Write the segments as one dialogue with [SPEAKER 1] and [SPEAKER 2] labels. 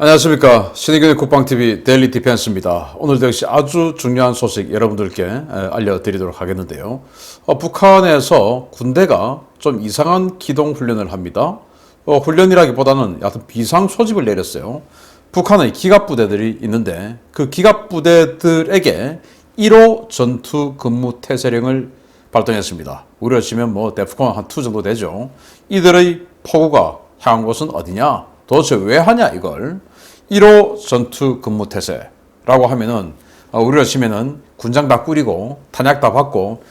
[SPEAKER 1] 안녕하십니까. 신의균의 국방TV 데일리 디펜스입니다. 오늘도 역시 아주 중요한 소식 여러분들께 알려드리도록 하겠는데요. 북한에서 군대가 좀 이상한 기동훈련을 합니다. 훈련이라기보다는 약간 비상소집을 내렸어요. 북한의 기갑부대들이 있는데 그 기갑부대들에게 1호 전투 근무 태세령을 발동했습니다. 우리로 치면 데프콘 한 2 정도 되죠. 이들의 포구가 향한 곳은 어디냐? 도대체 왜 하냐 이걸? 1호 전투 근무 태세라고 하면은 우리로 치면은 군장 다 꾸리고 탄약 다 받고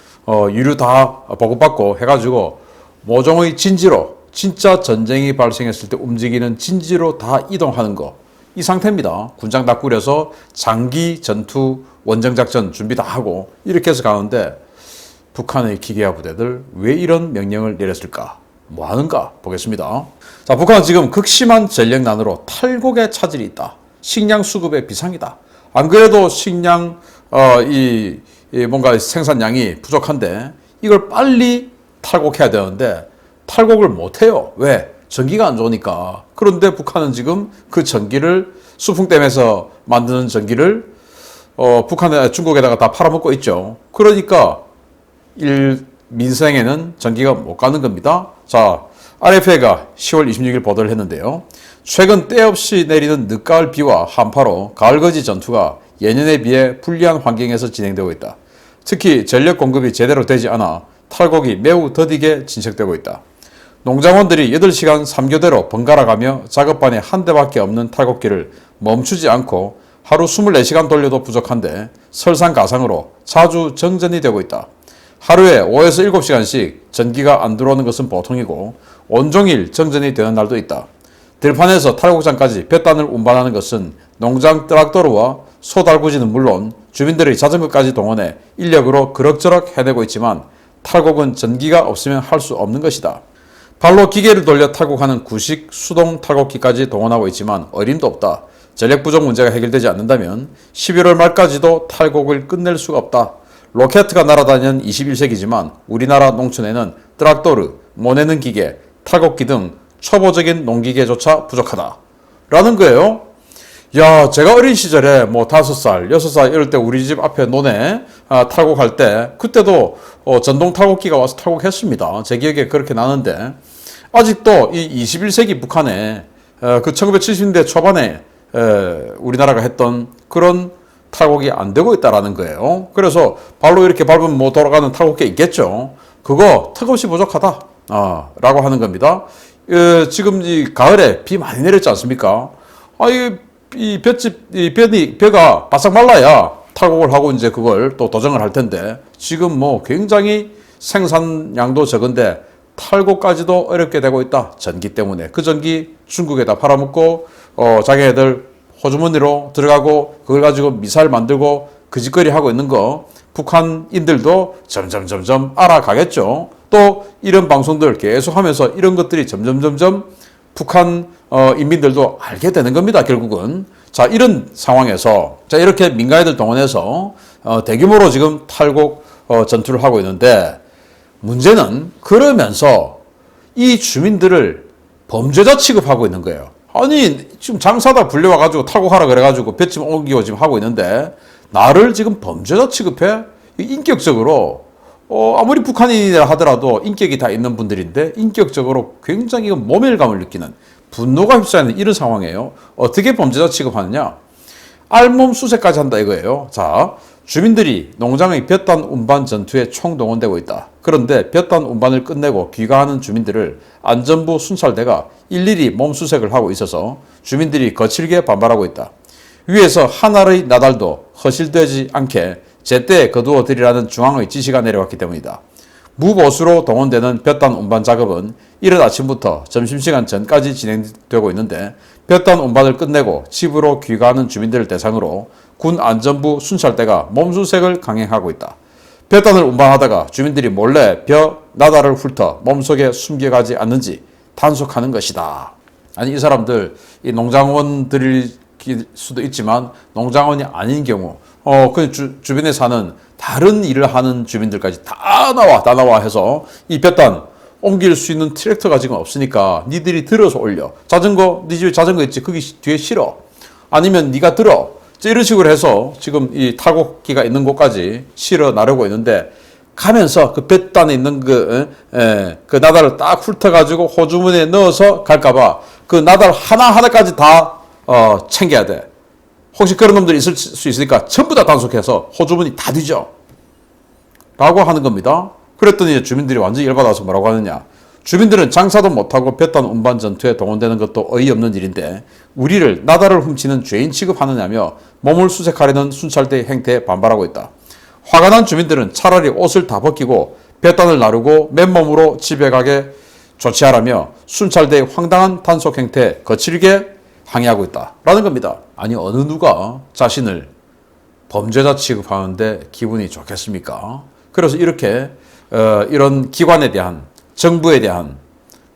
[SPEAKER 1] 유류 다 보급받고 해가지고 모종의 진지로 진짜 전쟁이 발생했을 때 움직이는 진지로 다 이동하는 거. 이 상태입니다. 군장 다 꾸려서 장기 전투 원정 작전 준비 다 하고 이렇게 해서 가는데 북한의 기계화 부대들 왜 이런 명령을 내렸을까? 뭐 하는가 보겠습니다. 자, 북한은 지금 극심한 전력난으로 탈곡의 차질이 있다. 식량 수급의 비상이다. 안 그래도 식량 뭔가 생산량이 부족한데 이걸 빨리 탈곡해야 되는데 탈곡을 못 해요. 왜? 전기가 안 좋으니까. 그런데 북한은 지금 그 전기를 수풍댐에서 만드는 전기를 중국에다가 다 팔아먹고 있죠. 그러니까 민생에는 전기가 못 가는 겁니다. 자, RFA가 10월 26일 보도를 했는데요. 최근 때없이 내리는 늦가을 비와 한파로 가을거지 전투가 예년에 비해 불리한 환경에서 진행되고 있다. 특히 전력 공급이 제대로 되지 않아 탈곡이 매우 더디게 진척되고 있다. 농장원들이 8시간 3교대로 번갈아가며 작업반에 한 대밖에 없는 탈곡기를 멈추지 않고 하루 24시간 돌려도 부족한데 설상가상으로 자주 정전이 되고 있다. 하루에 5에서 7시간씩 전기가 안 들어오는 것은 보통이고 온종일 정전이 되는 날도 있다. 들판에서 탈곡장까지 볏단을 운반하는 것은 농장 트랙터와 소달구지는 물론 주민들의 자전거까지 동원해 인력으로 그럭저럭 해내고 있지만 탈곡은 전기가 없으면 할 수 없는 것이다. 발로 기계를 돌려 탈곡하는 구식 수동 탈곡기까지 동원하고 있지만 어림도 없다. 전력 부족 문제가 해결되지 않는다면 11월 말까지도 탈곡을 끝낼 수가 없다. 로켓가 날아다니는 21세기지만 우리나라 농촌에는 트랙터르, 모내는 기계, 탈곡기 등 초보적인 농기계조차 부족하다. 라는 거예요. 야, 제가 어린 시절에 5살, 6살 이럴 때 우리 집 앞에 논에 탈곡할 때 그때도 전동 탈곡기가 와서 탈곡했습니다. 제 기억에 그렇게 나는데 아직도 이 21세기 북한에 그 1970년대 초반에 우리나라가 했던 그런 탈곡이 안 되고 있다라는 거예요. 그래서 발로 이렇게 밟으면 돌아가는 탈곡기 있겠죠. 그거 턱없이 부족하다. 라고 하는 겁니다. 지금 이 가을에 비 많이 내렸지 않습니까? 벼가 바싹 말라야 탈곡을 하고 이제 그걸 또 도정을 할 텐데 지금 굉장히 생산량도 적은데 탈곡까지도 어렵게 되고 있다. 전기 때문에. 그 전기 중국에다 팔아먹고 자기네들 호주머니로 들어가고 그걸 가지고 미사일 만들고 그 짓거리 하고 있는 거 북한인들도 점점 알아가겠죠. 또 이런 방송들 계속 하면서 이런 것들이 점점 북한 인민들도 알게 되는 겁니다. 결국은. 자, 이런 상황에서 이렇게 민간인들 동원해서 대규모로 지금 탈곡 전투를 하고 있는데 문제는 그러면서 이 주민들을 범죄자 취급하고 있는 거예요. 아니 지금 장사다 불려와가지고 탈곡하라 그래가지고 볏짚 옮기고 지금 하고 있는데 나를 지금 범죄자 취급해? 인격적으로 아무리 북한인이라 하더라도 인격이 다 있는 분들인데 인격적으로 굉장히 모멸감을 느끼는 분노가 휩싸이는 이런 상황이에요. 어떻게 범죄자 취급하느냐? 알몸 수색까지 한다 이거예요. 자, 주민들이 농장의 볏단 운반 전투에 총동원되고 있다. 그런데 볏단 운반을 끝내고 귀가하는 주민들을 안전부 순찰대가 일일이 몸 수색을 하고 있어서 주민들이 거칠게 반발하고 있다. 위에서 하나의 나달도 허실되지 않게 제때 거두어 드리라는 중앙의 지시가 내려왔기 때문이다. 무보수로 동원되는 볏단 운반 작업은 이른 아침부터 점심시간 전까지 진행되고 있는데 볏단 운반을 끝내고 집으로 귀가하는 주민들을 대상으로 군 안전부 순찰대가 몸수색을 강행하고 있다. 볏단을 운반하다가 주민들이 몰래 나달을 훑어 몸속에 숨겨가지 않는지 단속하는 것이다. 아니 이 사람들 이 농장원들일 수도 있지만 농장원이 아닌 경우 그 주변에 사는 다른 일을 하는 주민들까지 다 나와 해서 이 볏단 옮길 수 있는 트랙터가 지금 없으니까 니들이 들어서 올려. 자전거, 네 집에 자전거 있지? 거기 뒤에 실어. 아니면 네가 들어. 이런 식으로 해서 지금 이 탈곡기가 있는 곳까지 실어 나르고 있는데 가면서 그 뱃단에 있는 그 나달을 딱 훑어가지고 호주머니에 넣어서 갈까봐 그 나달 하나하나까지 다 챙겨야 돼. 혹시 그런 놈들이 있을 수 있으니까 전부 다 단속해서 호주머니 다 뒤져. 라고 하는 겁니다. 그랬더니 이제 주민들이 완전히 열받아서 뭐라고 하느냐. 주민들은 장사도 못하고 뱃단 운반 전투에 동원되는 것도 어이없는 일인데 우리를 나달을 훔치는 죄인 취급하느냐며 몸을 수색하려는 순찰대의 행태에 반발하고 있다. 화가 난 주민들은 차라리 옷을 다 벗기고 뱃단을 나르고 맨몸으로 집에 가게 조치하라며 순찰대의 황당한 단속 행태에 거칠게 항의하고 있다. 라는 겁니다. 아니 어느 누가 자신을 범죄자 취급하는데 기분이 좋겠습니까? 그래서 이렇게 이런 기관에 대한 정부에 대한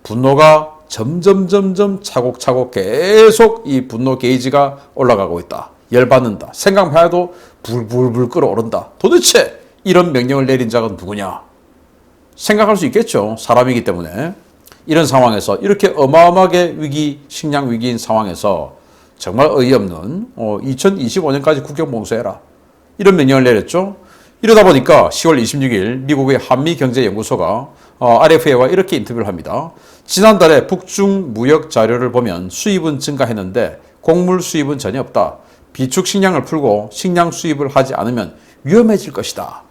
[SPEAKER 1] 분노가 점점 차곡차곡 계속 이 분노 게이지가 올라가고 있다. 열받는다. 생각만 해도 불불불 끓어오른다. 도대체 이런 명령을 내린 자가 누구냐? 생각할 수 있겠죠. 사람이기 때문에. 이런 상황에서 이렇게 어마어마하게 식량 위기인 상황에서 정말 어이없는 2025년까지 국경 봉쇄해라. 이런 명령을 내렸죠. 이러다 보니까 10월 26일 미국의 한미경제연구소가 RFA와 이렇게 인터뷰를 합니다. 지난달에 북중 무역 자료를 보면 수입은 증가했는데 곡물 수입은 전혀 없다. 비축 식량을 풀고 식량 수입을 하지 않으면 위험해질 것이다.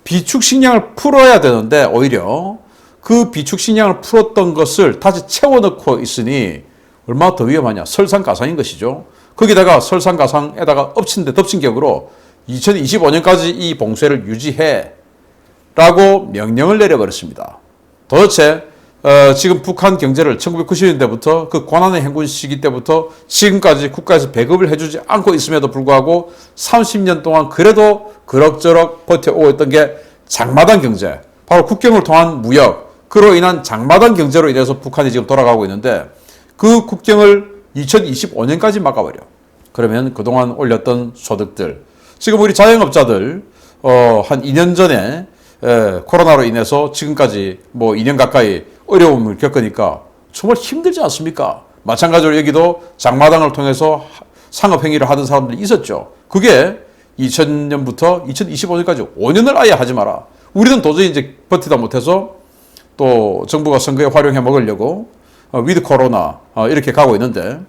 [SPEAKER 1] 비축 식량을 풀어야 되는데 오히려 그 비축 식량을 풀었던 것을 다시 채워넣고 있으니 얼마나 더 위험하냐. 설상가상인 것이죠. 거기다가 설상가상에다가 덮친 격으로 2025년까지 이 봉쇄를 유지해 라고 명령을 내려버렸습니다. 도대체 지금 북한 경제를 1990년대부터 그 고난의 행군 시기 때부터 지금까지 국가에서 배급을 해주지 않고 있음에도 불구하고 30년 동안 그래도 그럭저럭 버텨오고 있던 게 장마당 경제, 바로 국경을 통한 무역, 그로 인한 장마당 경제로 인해서 북한이 지금 돌아가고 있는데 그 국경을 2025년까지 막아버려. 그러면 그동안 올렸던 소득들, 지금 우리 자영업자들 한 2년 전에 코로나로 인해서 지금까지 뭐 2년 가까이 어려움을 겪으니까 정말 힘들지 않습니까? 마찬가지로 여기도 장마당을 통해서 상업행위를 하던 사람들이 있었죠. 그게 2000년부터 2025년까지 5년을 아예 하지 마라. 우리는 도저히 이제 버티다 못해서 또 정부가 선거에 활용해 먹으려고 위드 코로나 이렇게 가고 있는데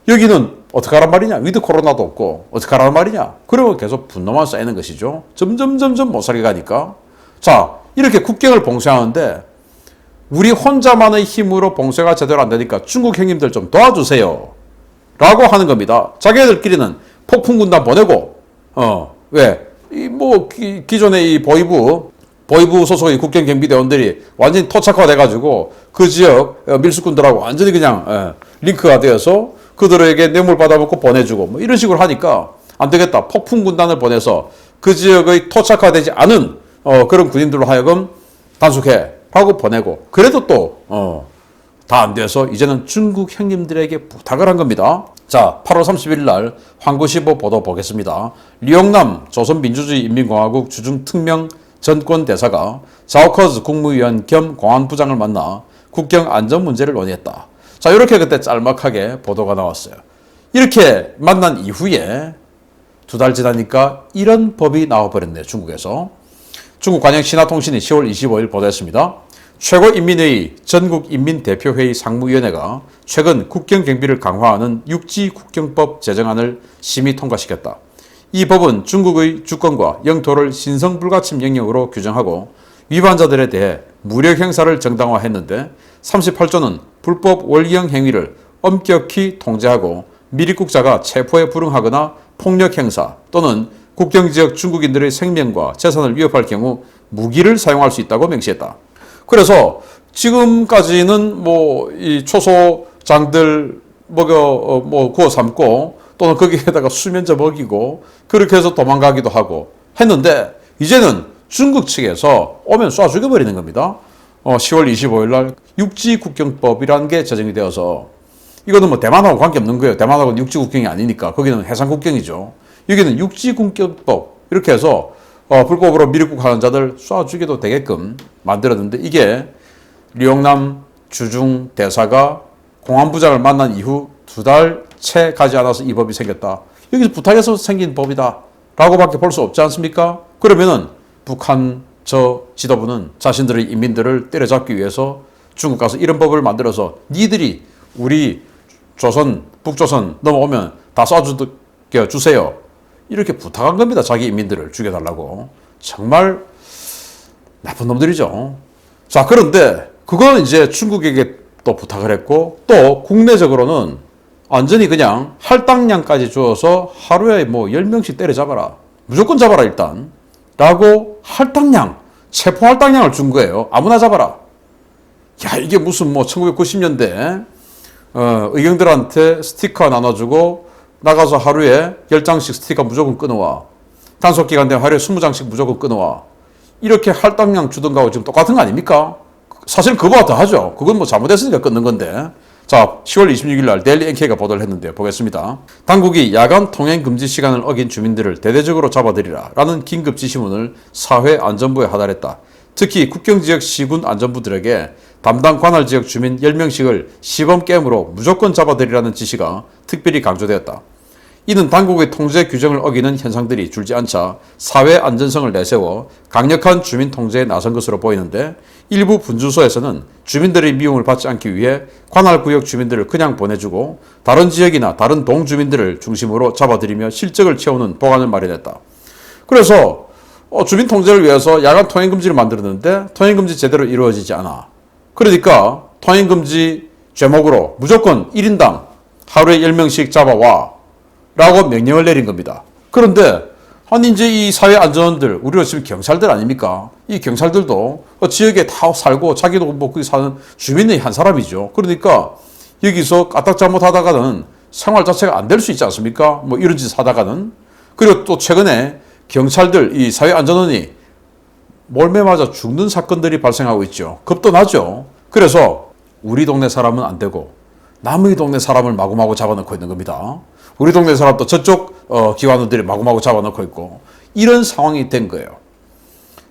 [SPEAKER 1] 여기는 어떻게 하란 말이냐? 위드 코로나도 없고 어떻게 하란 말이냐? 그러면 계속 분노만 쌓이는 것이죠. 점점 못 살게 가니까. 자, 이렇게 국경을 봉쇄하는데 우리 혼자만의 힘으로 봉쇄가 제대로 안 되니까 중국 형님들 좀 도와주세요. 라고 하는 겁니다. 자기네들끼리는 폭풍군단 보내고 왜? 기존의 이 보이부 소속의 국경경비대원들이 완전히 토착화돼가지고 그 지역 밀수꾼들하고 완전히 그냥 링크가 되어서 그들에게 뇌물 받아먹고 보내주고 뭐 이런 식으로 하니까 안 되겠다. 폭풍군단을 보내서 그 지역의 토착화되지 않은 그런 군인들로 하여금 단속해 하고 보내고 그래도 또 다 안 돼서 이제는 중국 형님들에게 부탁을 한 겁니다. 자, 8월 31일 날 황구시보 보도 보겠습니다. 리용남 조선민주주의인민공화국 주중특명 전권대사가 자오커즈 국무위원 겸 공안부장을 만나 국경 안전 문제를 논의했다. 자, 이렇게 그때 짤막하게 보도가 나왔어요. 이렇게 만난 이후에 두 달 지나니까 이런 법이 나와버렸네요. 중국에서. 중국 관영신화통신이 10월 25일 보도했습니다. 최고인민회의 전국인민대표회의 상무위원회가 최근 국경경비를 강화하는 육지국경법 제정안을 심의 통과시켰다. 이 법은 중국의 주권과 영토를 신성불가침 영역으로 규정하고 위반자들에 대해 무력 행사를 정당화했는데 38조는 불법 월경 행위를 엄격히 통제하고 밀입국자가 체포에 불응하거나 폭력 행사 또는 국경지역 중국인들의 생명과 재산을 위협할 경우 무기를 사용할 수 있다고 명시했다. 그래서 지금까지는 이 초소장들 구워 삶고 또는 거기에다가 수면제 먹이고 그렇게 해서 도망가기도 하고 했는데 이제는 중국 측에서 오면 쏴 죽여버리는 겁니다. 10월 25일 날 육지국경법이라는 게 제정이 되어서 이거는 대만하고 관계없는 거예요. 대만하고는 육지국경이 아니니까 거기는 해상국경이죠. 여기는 육지국경법 이렇게 해서 불법으로 밀입국하는 자들 쏴 죽여도 되게끔 만들었는데 이게 류영남 주중 대사가 공안부장을 만난 이후 2달 채 가지 않아서 이 법이 생겼다. 여기서 부탁해서 생긴 법이다 라고밖에 볼 수 없지 않습니까? 그러면은 북한 저 지도부는 자신들의 인민들을 때려잡기 위해서 중국 가서 이런 법을 만들어서 니들이 우리 조선, 북조선 넘어오면 다 쏴주게 주세요. 이렇게 부탁한 겁니다. 자기 인민들을 죽여달라고. 정말 나쁜 놈들이죠. 자, 그런데 그건 이제 중국에게 또 부탁을 했고, 또 국내적으로는 완전히 그냥 할당량까지 주어서 하루에 뭐 10명씩 때려잡아라. 무조건 잡아라 일단. 라고 할당량, 체포 할당량을 준 거예요. 아무나 잡아라. 야, 이게 무슨 뭐 1990년대 의경들한테 스티커 나눠주고 나가서 하루에 10장씩 스티커 무조건 끊어와. 단속기간 되면 하루에 20장씩 무조건 끊어와. 이렇게 할당량 주던 거하고 지금 똑같은 거 아닙니까? 사실 그거보다 더 하죠. 그건 뭐 잘못했으니까 끊는 건데. 자, 10월 26일 날 데일리 NK가 보도를 했는데 보겠습니다. 당국이 야간 통행 금지 시간을 어긴 주민들을 대대적으로 잡아들이라 라는 긴급 지시문을 사회안전부에 하달했다. 특히 국경지역 시군 안전부들에게 담당 관할 지역 주민 10명씩을 시범 게임으로 무조건 잡아들이라는 지시가 특별히 강조되었다. 이는 당국의 통제 규정을 어기는 현상들이 줄지 않자 사회 안전성을 내세워 강력한 주민 통제에 나선 것으로 보이는데, 일부 분주소에서는 주민들의 미움을 받지 않기 위해 관할 구역 주민들을 그냥 보내주고 다른 지역이나 다른 동 주민들을 중심으로 잡아들이며 실적을 채우는 보관을 마련했다. 그래서 주민 통제를 위해서 야간 통행금지를 만들었는데 통행금지 제대로 이루어지지 않아. 그러니까 통행금지 제목으로 무조건 1인당 하루에 10명씩 잡아와 라고 명령을 내린 겁니다. 그런데 아니 이제 이 사회안전원들, 우리가 지금 경찰들 아닙니까? 이 경찰들도 지역에 다 살고 자기도 뭐 거기 사는 주민의 한 사람이죠. 그러니까 여기서 까딱 잘못하다가는 생활 자체가 안 될 수 있지 않습니까? 뭐 이런 짓 하다가는. 그리고 또 최근에 경찰들, 이 사회안전원이 몰매 맞아 죽는 사건들이 발생하고 있죠. 겁도 나죠. 그래서 우리 동네 사람은 안 되고 남의 동네 사람을 마구마구 잡아놓고 있는 겁니다. 우리 동네 사람도 저쪽 기관원들이 마구마구 잡아놓고 있고 이런 상황이 된 거예요.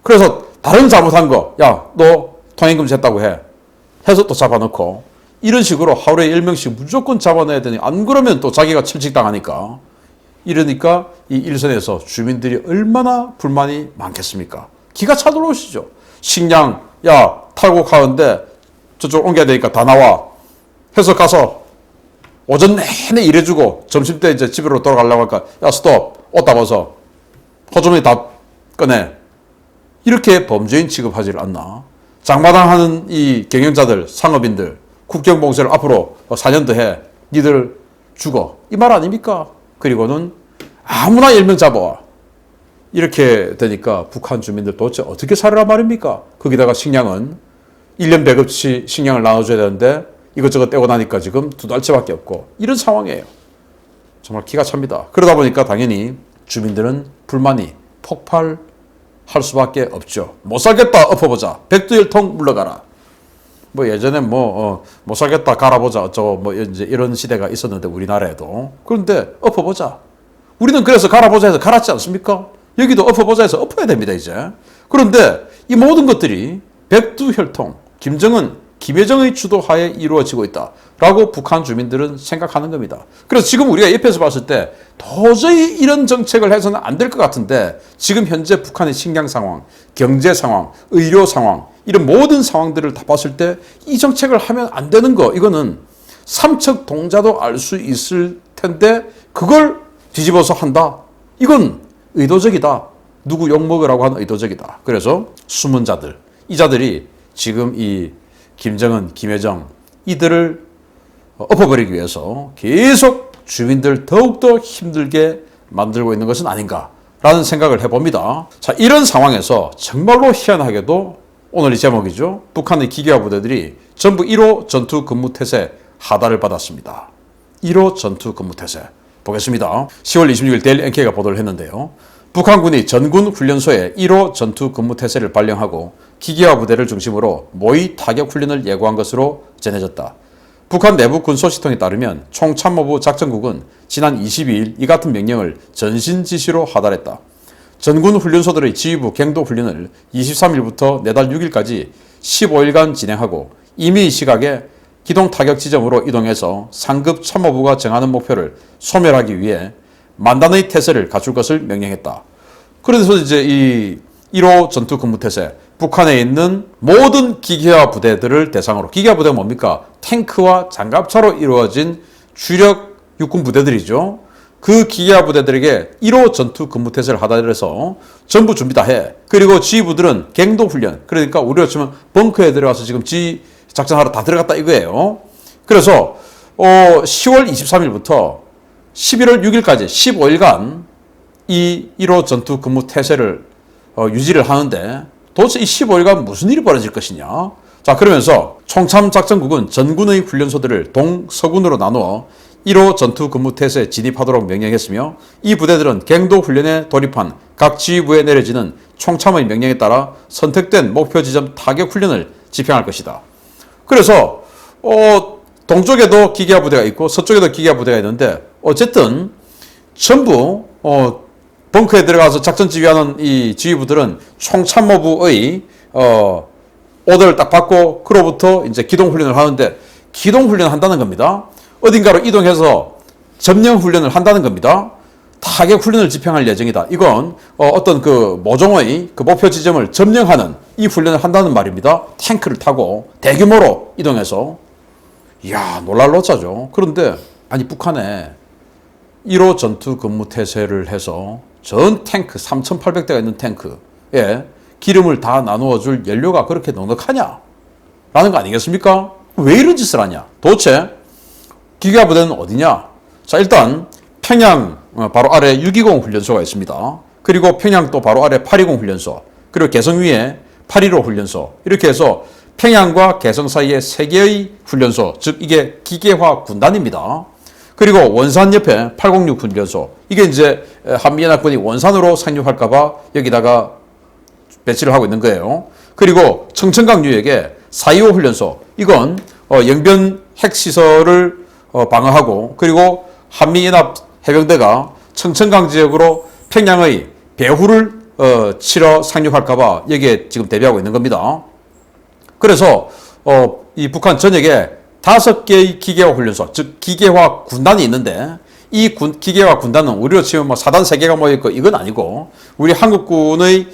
[SPEAKER 1] 그래서 다른 잘못한 거, 야, 너 통행금지 했다고 해. 해서 또 잡아놓고 이런 식으로 하루에 10명씩 무조건 잡아내야 되니, 안 그러면 또 자기가 철칙당하니까. 이러니까 이 일선에서 주민들이 얼마나 불만이 많겠습니까? 기가 차들어오시죠. 식량, 야, 탈곡하는데 저쪽 옮겨야 되니까 다 나와. 해서 가서 오전 내내 일해주고 점심때 이제 집으로 돌아가려고 하니까, 야, 스톱, 옷 다 벗어. 호주머니 다 꺼내. 이렇게 범죄인 취급하지를 않나. 장마당 하는 이 경영자들, 상업인들, 국경봉쇄를 앞으로 4년 더 해. 니들 죽어. 이 말 아닙니까? 그리고는 아무나 10명 잡아와. 이렇게 되니까 북한 주민들 도대체 어떻게 살으란 말입니까? 거기다가 식량은 1년 배급치 식량을 나눠줘야 되는데 이것저것 떼고 나니까 지금 2달치밖에 없고 이런 상황이에요. 정말 기가 찹니다. 그러다 보니까 당연히 주민들은 불만이 폭발할 수밖에 없죠. 못 살겠다 엎어보자. 백두혈통 물러가라. 뭐 예전에 못 살겠다 갈아보자 어쩌고 뭐 이제 이런 시대가 있었는데 우리나라에도. 그런데 엎어보자. 우리는 그래서 갈아보자 해서 갈았지 않습니까? 여기도 엎어보자 해서 엎어야 됩니다 이제. 그런데 이 모든 것들이 백두혈통, 김정은 김여정의 주도하에 이루어지고 있다라고 북한 주민들은 생각하는 겁니다. 그래서 지금 우리가 옆에서 봤을 때 도저히 이런 정책을 해서는 안 될 것 같은데, 지금 현재 북한의 식량 상황, 경제 상황, 의료 상황, 이런 모든 상황들을 다 봤을 때 이 정책을 하면 안 되는 거, 이거는 삼척 동자도 알 수 있을 텐데 그걸 뒤집어서 한다. 이건 의도적이다. 누구 욕먹으라고 하는 의도적이다. 그래서 숨은 자들, 이 자들이 지금 이 김정은, 김여정 이들을 엎어버리기 위해서 계속 주민들 더욱더 힘들게 만들고 있는 것은 아닌가라는 생각을 해봅니다. 자, 이런 상황에서 정말로 희한하게도 오늘의 제목이죠. 북한의 기계화 부대들이 전부 1호 전투 근무 태세 하달을 받았습니다. 1호 전투 근무 태세. 보겠습니다. 10월 26일 데일리 NK가 보도를 했는데요. 북한군이 전군 훈련소에 1호 전투 근무 태세를 발령하고 기계화 부대를 중심으로 모의 타격 훈련을 예고한 것으로 전해졌다. 북한 내부 군소식통에 따르면 총참모부 작전국은 지난 22일 이 같은 명령을 전신 지시로 하달했다. 전군 훈련소들의 지휘부 갱도 훈련을 23일부터 내달 6일까지 15일간 진행하고 임의 시각에 기동 타격 지점으로 이동해서 상급 참모부가 정하는 목표를 소멸하기 위해 만단의 태세를 갖출 것을 명령했다. 그래서 이제 이 1호 전투 근무 태세, 북한에 있는 모든 기계화 부대들을 대상으로, 기계화 부대가 뭡니까? 탱크와 장갑차로 이루어진 주력 육군 부대들이죠. 그 기계화 부대들에게 1호 전투 근무 태세를 하다 그래서 전부 준비 다 해. 그리고 지휘부들은 갱도 훈련, 그러니까 우리로 치면 벙커에 들어가서 지금 지휘 작전하러 다 들어갔다 이거예요. 그래서 10월 23일부터 11월 6일까지 15일간 이 1호 전투 근무 태세를 유지를 하는데 도대체 이 15일간 무슨 일이 벌어질 것이냐. 자, 그러면서 총참작전국은 전군의 훈련소들을 동서군으로 나누어 1호 전투 근무 태세에 진입하도록 명령했으며 이 부대들은 갱도 훈련에 돌입한 각 지휘부에 내려지는 총참의 명령에 따라 선택된 목표 지점 타격 훈련을 집행할 것이다. 그래서 동쪽에도 기계화 부대가 있고 서쪽에도 기계화 부대가 있는데 어쨌든 전부 벙커에 들어가서 작전 지휘하는 이 지휘부들은 총참모부의 오더를 딱 받고 그로부터 이제 기동 훈련을 하는데 기동 훈련을 한다는 겁니다. 어딘가로 이동해서 점령 훈련을 한다는 겁니다. 타격 훈련을 집행할 예정이다. 이건 어떤 그 모종의 그 목표 지점을 점령하는 이 훈련을 한다는 말입니다. 탱크를 타고 대규모로 이동해서. 이야, 놀랄 노짜죠. 그런데 아니 북한에 1호 전투 근무 태세를 해서 전 탱크 3,800대가 있는 탱크에 기름을 다 나누어 줄 연료가 그렇게 넉넉하냐? 라는 거 아니겠습니까? 왜 이런 짓을 하냐? 도대체 기계화 부대는 어디냐? 자, 일단 평양 바로 아래 620 훈련소가 있습니다. 그리고 평양 또 바로 아래 820 훈련소, 그리고 개성 위에 815 훈련소, 이렇게 해서 평양과 개성 사이에 3개의 훈련소, 즉 이게 기계화 군단입니다. 그리고 원산 옆에 806 훈련소, 이게 이제 한미연합군이 원산으로 상륙할까봐 여기다가 배치를 하고 있는 거예요. 그리고 청천강 유역에 425 훈련소, 이건 영변 핵시설을 방어하고, 그리고 한미연합 해병대가 청천강 지역으로 평양의 배후를 치러 상륙할까봐 여기에 지금 대비하고 있는 겁니다. 그래서 이 북한 전역에 5개의 기계화 훈련소, 즉 기계화 군단이 있는데 이 기계화 군단은 우리로 치면 뭐 사단 3개가 모여있고 이건 아니고 우리 한국군의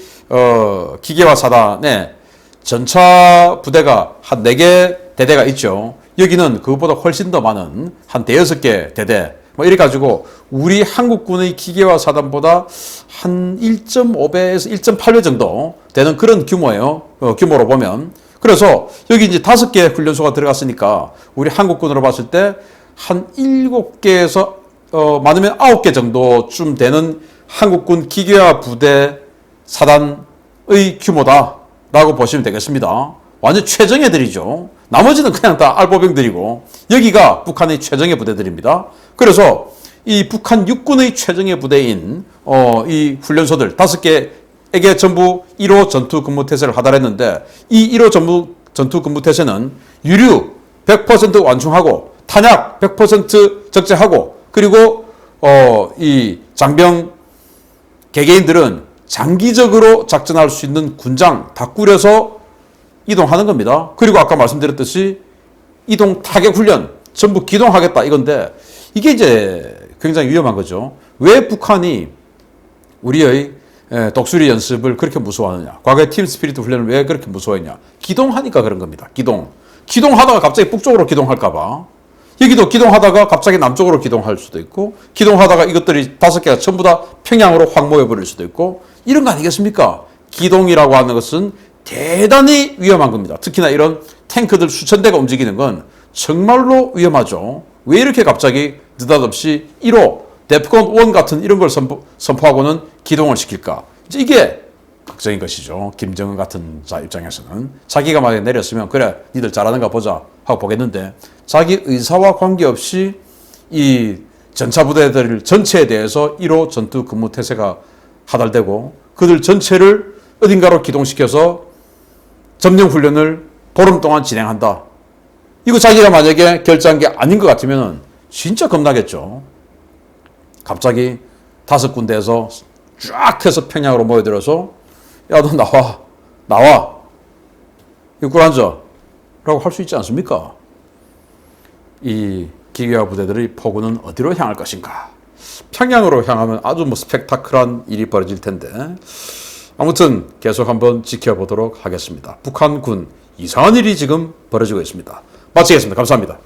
[SPEAKER 1] 기계화 사단에 전차 부대가 한 4개 대대가 있죠. 여기는 그것보다 훨씬 더 많은 한 5개 대대, 뭐 이래 가지고 우리 한국군의 기계화 사단보다 한 1.5배에서 1.8배 정도 되는 그런 규모예요. 규모로 보면. 그래서 여기 이제 5개 훈련소가 들어갔으니까 우리 한국군으로 봤을 때 한 7개에서 많으면 9개 정도쯤 되는 한국군 기계화 부대 사단의 규모다라고 보시면 되겠습니다. 완전 최정예 들이죠. 나머지는 그냥 다 알보병들이고 여기가 북한의 최정예 부대들입니다. 그래서 이 북한 육군의 최정예 부대인 이 훈련소들 5개에게 전부 1호 전투 근무 태세를 하달했는데 이 1호 전투 근무 태세는 유류 100% 완충하고 탄약 100% 적재하고 그리고 이 장병 개개인들은 장기적으로 작전할 수 있는 군장 다 꾸려서 이동하는 겁니다. 그리고 아까 말씀드렸듯이 이동 타격 훈련 전부 기동하겠다 이건데 이게 이제 굉장히 위험한 거죠. 왜 북한이 우리의 독수리 연습을 그렇게 무서워하느냐? 과거에 팀 스피릿 훈련을 왜 그렇게 무서워했냐? 기동하니까 그런 겁니다. 기동하다가 갑자기 북쪽으로 기동할까 봐. 여기도 기동하다가 갑자기 남쪽으로 기동할 수도 있고 기동하다가 이것들이 5개가 전부 다 평양으로 확 모여버릴 수도 있고 이런 거 아니겠습니까? 기동이라고 하는 것은 대단히 위험한 겁니다. 특히나 이런 탱크들 수천 대가 움직이는 건 정말로 위험하죠. 왜 이렇게 갑자기 느닷없이 1호 데프콘 1 같은 이런 걸 선포하고는 기동을 시킬까? 이제 이게 걱정인 것이죠. 김정은 같은 자 입장에서는 자기가 만약에 내렸으면 그래 니들 잘하는가 보자 하고 보겠는데 자기 의사와 관계없이 이 전차 부대들 전체에 대해서 1호 전투 근무 태세가 하달되고 그들 전체를 어딘가로 기동시켜서 점령 훈련을 보름 동안 진행한다. 이거 자기가 만약에 결정한 게 아닌 것 같으면 진짜 겁나겠죠. 갑자기 5군데에서 쫙 해서 평양으로 모여들어서 야, 너 나와. 이끌 앉아. 라고 할 수 있지 않습니까? 이 기계화 부대들의 포구는 어디로 향할 것인가? 평양으로 향하면 아주 스펙타클한 일이 벌어질 텐데 아무튼 계속 한번 지켜보도록 하겠습니다. 북한군 이상한 일이 지금 벌어지고 있습니다. 마치겠습니다. 감사합니다.